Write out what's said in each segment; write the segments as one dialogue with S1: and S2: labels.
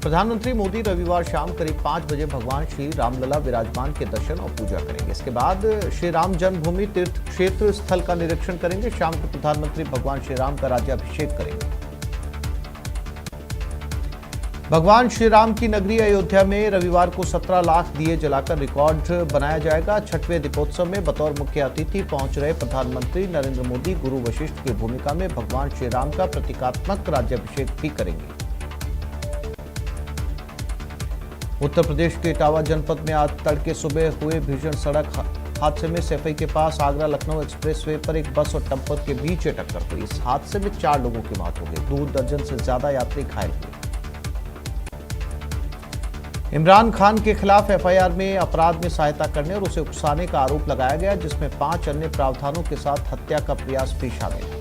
S1: प्रधानमंत्री मोदी रविवार शाम करीब 5 बजे भगवान श्री रामलला विराजमान के दर्शन और पूजा करेंगे। इसके बाद श्री राम जन्मभूमि तीर्थ क्षेत्र स्थल का निरीक्षण करेंगे। शाम को प्रधानमंत्री भगवान श्री राम का राज्याभिषेक करेंगे। भगवान श्री राम की नगरी अयोध्या में रविवार को 17 लाख दिए जलाकर रिकॉर्ड बनाया जाएगा। छठवें दीपोत्सव में बतौर मुख्य अतिथि पहुंच रहे प्रधानमंत्री नरेंद्र मोदी गुरु वशिष्ठ की भूमिका में भगवान श्री राम का प्रतीकात्मक राज्याभिषेक भी करेंगे। उत्तर प्रदेश के इटावा जनपद में आज तड़के सुबह हुए भीषण सड़क हादसे में सैफई के पास आगरा लखनऊ एक्सप्रेसवे पर एक बस और टप्पर के बीच टक्कर हुई। इस हादसे में 4 लोगों की मौत हो गई। 2 दर्जन से ज्यादा यात्री घायल हुए। इमरान खान के खिलाफ एफआईआर में अपराध में सहायता करने और उसे उकसाने का आरोप लगाया गया, जिसमें 5 अन्य प्रावधानों के साथ हत्या का प्रयास भी शामिल है।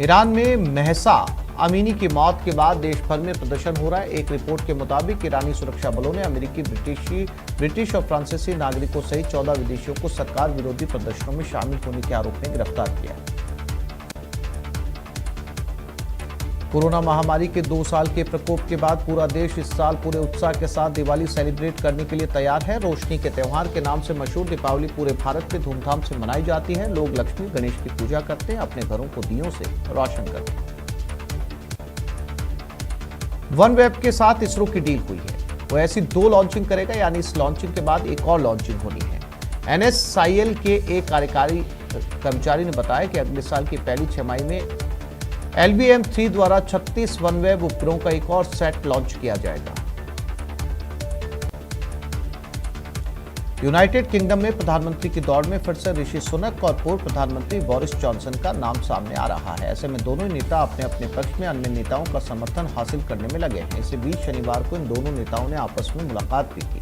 S1: ईरान में महसा अमीनी की मौत के बाद देश भर में प्रदर्शन हो रहा है। एक रिपोर्ट के मुताबिक ईरानी सुरक्षा बलों ने अमेरिकी, ब्रिटिश और फ्रांसीसी नागरिकों सहित 14 विदेशियों को सरकार विरोधी प्रदर्शनों में शामिल होने के आरोप में गिरफ्तार किया। कोरोना महामारी के 2 साल के प्रकोप के बाद पूरा देश इस साल पूरे उत्साह के साथ दिवाली सेलिब्रेट करने के लिए तैयार है। रोशनी के त्योहार के नाम से मशहूर दीपावली पूरे भारत में धूमधाम से मनाई जाती है। लोग लक्ष्मी गणेश की पूजा करते हैं, अपने घरों को दियों से रोशन करते हैं। OneWeb के साथ इसरो की डील हुई है। वो ऐसी 2 लॉन्चिंग करेगा, यानी इस लॉन्चिंग के बाद एक और लॉन्चिंग होनी है। NSIL के एक कार्यकारी कर्मचारी ने बताया कि अगले साल की पहली छमाही में LBM-3 द्वारा 36 OneWeb उपग्रहों का एक और सेट लॉन्च किया जाएगा। यूनाइटेड किंगडम में प्रधानमंत्री की दौड़ में फिर से ऋषि सुनक और पूर्व प्रधानमंत्री बोरिस जॉनसन का नाम सामने आ रहा है। ऐसे में दोनों ही नेता अपने अपने पक्ष में अन्य नेताओं का समर्थन हासिल करने में लगे हैं। इसी बीच शनिवार को इन दोनों नेताओं ने आपस में मुलाकात भी की।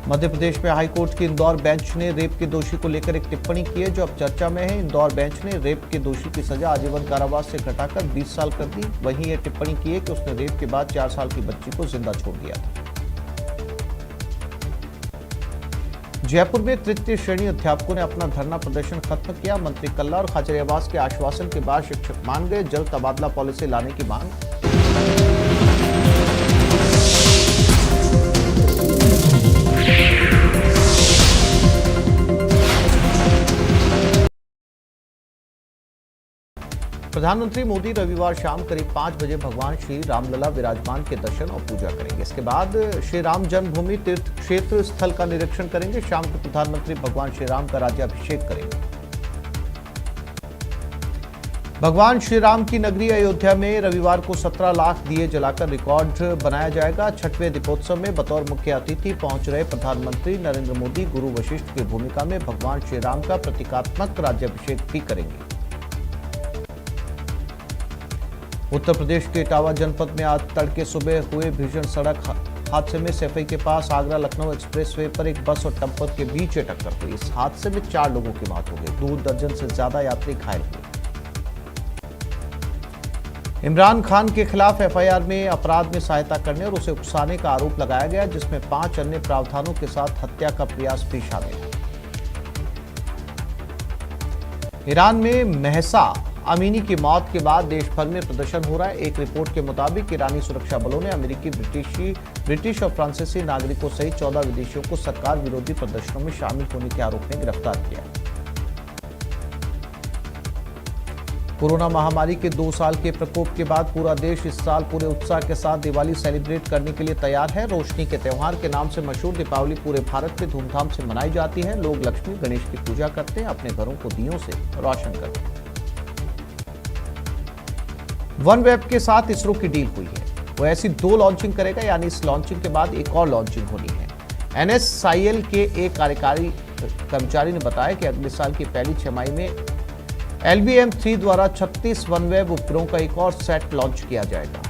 S1: मध्य प्रदेश में हाईकोर्ट की इंदौर बेंच ने रेप के दोषी को लेकर एक टिप्पणी की है, जो अब चर्चा में है। इंदौर बेंच ने रेप के दोषी की सजा आजीवन कारावास से घटाकर 20 साल कर दी। वहीं यह टिप्पणी की है कि उसने रेप के बाद 4 साल की बच्ची को जिंदा छोड़ दिया था। जयपुर में तृतीय श्रेणी अध्यापकों ने अपना धरना प्रदर्शन खत्म किया। मंत्री कल्ला और खाचरियावास के आश्वासन के बाद शिक्षक मान गए। जल्द तबादला पॉलिसी लाने की मांग। प्रधानमंत्री मोदी रविवार शाम करीब 5 बजे भगवान श्री रामलला विराजमान के दर्शन और पूजा करेंगे। इसके बाद श्री राम जन्मभूमि तीर्थ क्षेत्र स्थल का निरीक्षण करेंगे। शाम को प्रधानमंत्री भगवान श्री राम का राज्याभिषेक करेंगे। भगवान श्री राम की नगरी अयोध्या में रविवार को 17 लाख दिए जलाकर रिकॉर्ड बनाया जाएगा। छठवें दीपोत्सव में बतौर मुख्य अतिथि पहुंच रहे प्रधानमंत्री नरेंद्र मोदी गुरु वशिष्ठ की भूमिका में भगवान श्री राम का प्रतीकात्मक राज्याभिषेक भी करेंगे। उत्तर प्रदेश के इटावा जनपद में आज तड़के सुबह हुए भीषण सड़क हादसे में सैफई के पास आगरा लखनऊ एक्सप्रेसवे पर एक बस और टप्पर के बीच टक्कर हुई। इस हादसे में 4 लोगों की मौत हो गई। 2 दर्जन से ज्यादा यात्री घायल हुए। इमरान खान के खिलाफ एफआईआर में अपराध में सहायता करने और उसे उकसाने का आरोप लगाया गया, जिसमें 5 अन्य प्रावधानों के साथ हत्या का प्रयास भी शामिल है। ईरान में महसा अमीनी की मौत के बाद देश भर में प्रदर्शन हो रहा है। एक रिपोर्ट के मुताबिक ईरानी सुरक्षा बलों ने अमेरिकी, ब्रिटिश और फ्रांसीसी नागरिकों सहित 14 विदेशियों को सरकार विरोधी प्रदर्शनों में शामिल होने के आरोप में गिरफ्तार किया। कोरोना महामारी के 2 साल के प्रकोप के बाद पूरा देश इस साल पूरे उत्साह के साथ दिवाली सेलिब्रेट करने के लिए तैयार है। रोशनी के त्योहार के नाम से मशहूर दीपावली पूरे भारत में धूमधाम से मनाई जाती है। लोग लक्ष्मी गणेश की पूजा करते हैं, अपने घरों को दियों से रोशन करते हैं। OneWeb के साथ इसरो की डील हुई है। वो ऐसी 2 लॉन्चिंग करेगा, यानी इस लॉन्चिंग के बाद एक और लॉन्चिंग होनी है। NSIL के एक कार्यकारी कर्मचारी ने बताया कि अगले साल की पहली छमाही में LBM-3 द्वारा 36 OneWeb उपग्रहों का एक और सेट लॉन्च किया जाएगा।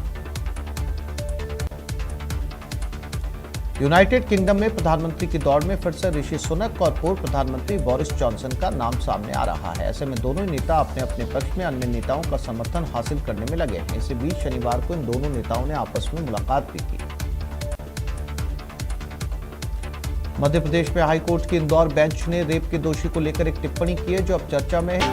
S1: यूनाइटेड किंगडम में प्रधानमंत्री की दौड़ में फिर से ऋषि सुनक और पूर्व प्रधानमंत्री बोरिस जॉनसन का नाम सामने आ रहा है। ऐसे में दोनों ही नेता अपने अपने पक्ष में अन्य नेताओं का समर्थन हासिल करने में लगे हैं। इसी बीच शनिवार को इन दोनों नेताओं ने आपस में मुलाकात भी की। मध्य प्रदेश में हाईकोर्ट की इंदौर बेंच ने रेप के दोषी को लेकर एक टिप्पणी की है, जो अब चर्चा में है।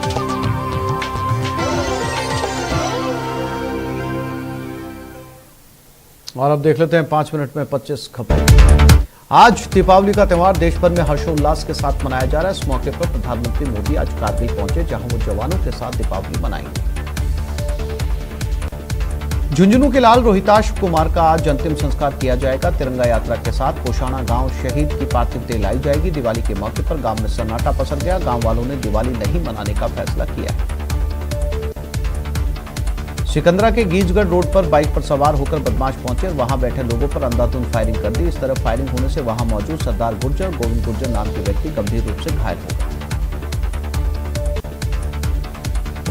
S1: और अब देख लेते हैं 5 मिनट में 25 खबरें। आज दीपावली का त्यौहार देश भर में हर्षोल्लास के साथ मनाया जा रहा है। इस मौके पर प्रधानमंत्री मोदी आज कारगिल पहुंचे, जहां वो जवानों के साथ दीपावली मनाएंगे। झुंझुनू के लाल रोहिताश कुमार का आज अंतिम संस्कार किया जाएगा। तिरंगा यात्रा के साथ कोषाणा गांव शहीद की पार्थिव देह लाई जाएगी। दिवाली के मौके पर गांव में सन्नाटा पसर गया। गांव वालों ने दिवाली नहीं मनाने का फैसला किया है। सिकंदरा के गीजगढ़ रोड पर बाइक पर सवार होकर बदमाश पहुंचे और वहां बैठे लोगों पर अंधाधुंध फायरिंग कर दी। इस तरह फायरिंग होने से वहां मौजूद सरदार गुर्जर और गोविंद गुर्जर नाम के व्यक्ति गंभीर रूप से घायल हो गए।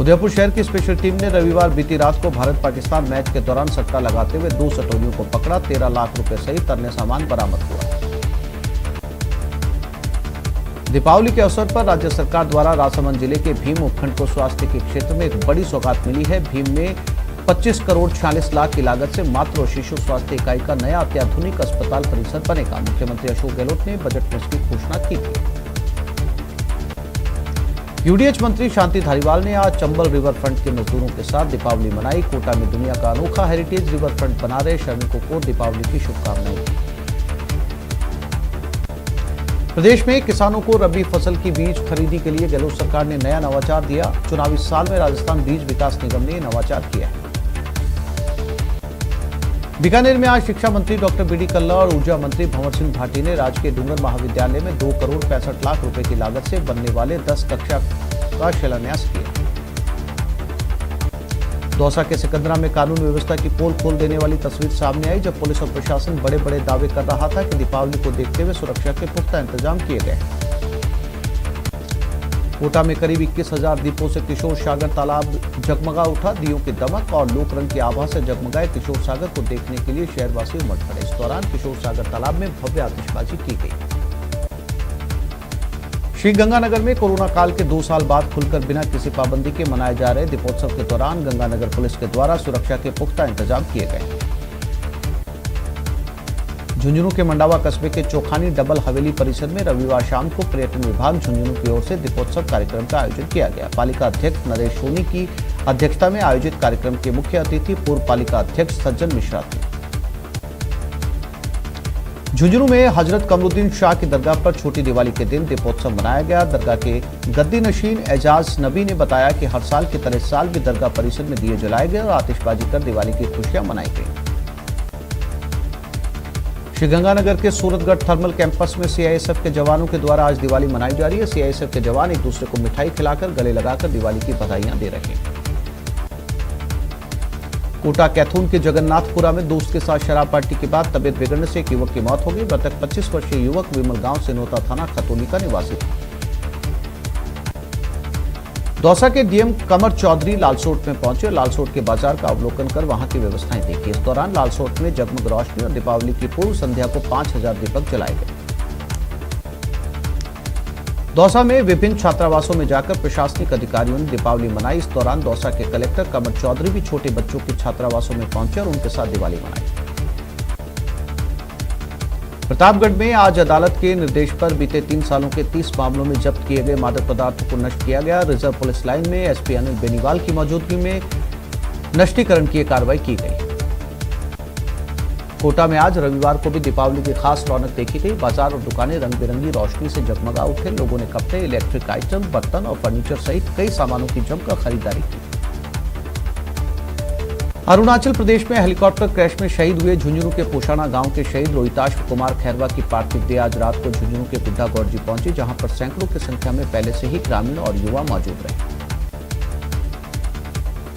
S1: उदयपुर शहर की स्पेशल टीम ने रविवार बीती रात को भारत पाकिस्तान मैच के दौरान सट्टा लगाते हुए 2 सटोरियों को पकड़ा। 13 लाख रुपए सहित अन्य सामान बरामद हुआ। दीपावली के अवसर पर राज्य सरकार द्वारा राजसमंद जिले के भीम उपखंड को स्वास्थ्य के क्षेत्र में एक बड़ी सौगात मिली है। भीम में 25 करोड़ 46 लाख की लागत से मातृ और शिशु स्वास्थ्य इकाई का नया अत्याधुनिक अस्पताल परिसर बनेगा। मुख्यमंत्री अशोक गहलोत ने बजट में इसकी घोषणा की थी। यूडीएच मंत्री शांति धारीवाल ने आज चंबल रिवर फ्रंट के मजदूरों के साथ दीपावली मनाई। कोटा में दुनिया का अनोखा हेरिटेज रिवर फ्रंट बना रहे श्रमिकों को दीपावली की शुभकामनाएं दी। प्रदेश में किसानों को रबी फसल की बीज खरीदी के लिए गहलोत सरकार ने नया नवाचार दिया। चुनावी साल में राजस्थान बीज विकास निगम ने नवाचार किया है। बीकानेर में आज शिक्षा मंत्री डॉक्टर बीडी कल्ला और ऊर्जा मंत्री भंवर सिंह भाटी ने राजकीय डूंगर महाविद्यालय में 2 करोड़ 65 लाख रुपए की लागत से बनने वाले 10 कक्षा का शिलान्यास किया। दौसा के सिकंदरा में कानून व्यवस्था की पोल खोल देने वाली तस्वीर सामने आई, जब पुलिस और प्रशासन बड़े बड़े दावे कर रहा था कि दीपावली को देखते हुए सुरक्षा के पुख्ता इंतजाम किए गए। कोटा में करीब 21,000 दीपों से किशोर सागर तालाब जगमगा उठा। दियों की दमक और लोक रंग की आभा से जगमगाए किशोर सागर को देखने के लिए शहरवासी उमड़ पड़े। इस दौरान किशोर सागर तालाब में भव्य आतिशबाजी की गई। श्रीगंगानगर में कोरोना काल के 2 साल बाद खुलकर बिना किसी पाबंदी के मनाए जा रहे दीपोत्सव के दौरान गंगानगर पुलिस के द्वारा सुरक्षा के पुख्ता इंतजाम किए गए। झुंझुनू के मंडावा कस्बे के चोखानी डबल हवेली परिसर में रविवार शाम को पर्यटन विभाग झुंझुनू की ओर से दीपोत्सव कार्यक्रम का आयोजन किया गया। पालिका अध्यक्ष नरेश सोनी की अध्यक्षता में आयोजित कार्यक्रम के मुख्य अतिथि पूर्व पालिका अध्यक्ष सज्जन मिश्रा थे। झुंझुनू में हजरत कमरुद्दीन शाह की दरगाह पर छोटी दिवाली के दिन दीपोत्सव मनाया गया। दरगाह के गद्दी नशीन एजाज नबी ने बताया कि हर साल की तरह इस साल भी दरगाह परिसर में दिए जलाए गए और आतिशबाजी कर दिवाली की खुशियां मनाई गई। श्रीगंगानगर के सूरतगढ़ थर्मल कैंपस में सीआईएसएफ के जवानों के द्वारा आज दिवाली मनाई जा रही है। सीआईएसएफ के जवान एक दूसरे को मिठाई खिलाकर गले लगाकर दिवाली की बधाइयां दे रहे हैं। कोटा कैथून के जगन्नाथपुरा में दोस्त के साथ शराब पार्टी के बाद तबियत बिगड़ने से एक युवक की मौत हो गई। मृतक 25 वर्षीय युवक विमल गांव सिनोता थाना खतौली का निवासी था। दौसा के डीएम कमर चौधरी लालसोट में पहुंचे। लालसोट के बाजार का अवलोकन कर वहां की व्यवस्थाएं देखी। इस दौरान लालसोट में जगमग रोशनी और दीपावली की पूर्व संध्या को 5,000 दीपक जलाए गए। दौसा में विभिन्न छात्रावासों में जाकर प्रशासनिक अधिकारियों ने दीपावली मनाई। इस दौरान दौसा के कलेक्टर कमर चौधरी भी छोटे बच्चों के छात्रावासों में पहुंचे और उनके साथ दिवाली मनाई। प्रतापगढ़ में आज अदालत के निर्देश पर बीते 3 सालों के 30 मामलों में जब्त किए गए मादक पदार्थों को नष्ट किया गया। रिजर्व पुलिस लाइन में एसपी अनिल बेनीवाल की मौजूदगी में नष्टीकरण की कार्रवाई की गई। कोटा में आज रविवार को भी दीपावली की खास रौनक देखी गई। बाजार और दुकानें रंग बिरंगी रोशनी से जगमगा उठे। लोगों ने कपड़े, इलेक्ट्रिक आइटम, बर्तन और फर्नीचर सहित कई सामानों की जमकर खरीदारी की। अरुणाचल प्रदेश में हेलीकॉप्टर क्रैश में शहीद हुए झुंझुनू के पोषाणा गांव के शहीद रोहिताश कुमार खैरवा की पार्थिव देह आज रात को झुंझुनू के गुड्डा गौरजी पहुंची, जहां पर सैकड़ों की संख्या में पहले से ही ग्रामीण और युवा मौजूद रहे।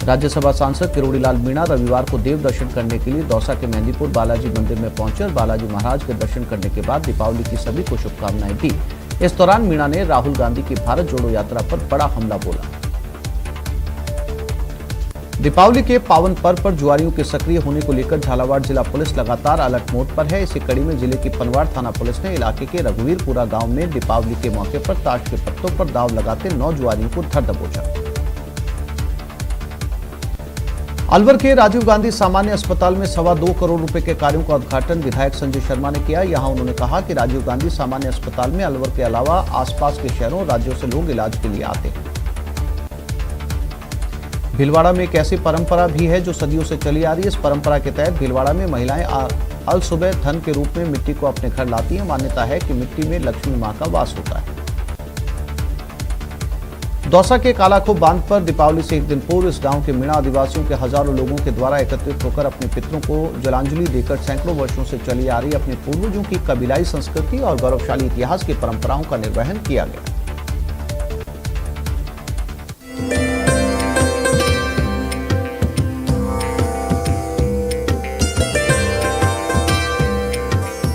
S1: राज्यसभा सांसद किरोड़ीलाल मीणा रविवार को देव दर्शन करने के लिए दौसा के मेहंदीपुर बालाजी मंदिर में पहुंचे और बालाजी महाराज के दर्शन करने के बाद दीपावली की सभी को शुभकामनाएं दी। इस दौरान मीणा ने राहुल गांधी की भारत जोड़ो यात्रा पर बड़ा हमला बोला। दीपावली के पावन पर्व पर जुआरियों के सक्रिय होने को लेकर झालावाड़ जिला पुलिस लगातार अलर्ट मोड पर है। इसी कड़ी में जिले की पनवाड़ थाना पुलिस ने इलाके के रघुवीरपुरा गांव में दीपावली के मौके पर ताश के पत्तों पर दाव लगाते 9 जुआरियों को धर दबोचा। अलवर के राजीव गांधी सामान्य अस्पताल में 2.25 करोड़ रुपए के कार्यों का उद्घाटन विधायक संजय शर्मा ने किया। यहां उन्होंने कहा कि राजीव गांधी सामान्य अस्पताल में अलवर के अलावा आसपास के शहरों और राज्यों से लोग इलाज के लिए आते हैं। भीलवाड़ा में एक ऐसी परंपरा भी है जो सदियों से चली आ रही है। इस परंपरा के तहत भीलवाड़ा में महिलाएं अल सुबह धन के रूप में मिट्टी को अपने घर लाती हैं। मान्यता है कि मिट्टी में लक्ष्मी मां का वास होता है। दौसा के कालाखूब बांध पर दीपावली से एक दिन पूर्व इस गांव के मीणा आदिवासियों के हजारों लोगों के द्वारा एकत्रित होकर अपने पितरों को जलांजलि देकर सैकड़ों वर्षों से चली आ रही अपने पूर्वजों की कबीलाई संस्कृति और गौरवशाली इतिहास की परंपराओं का निर्वहन किया गया।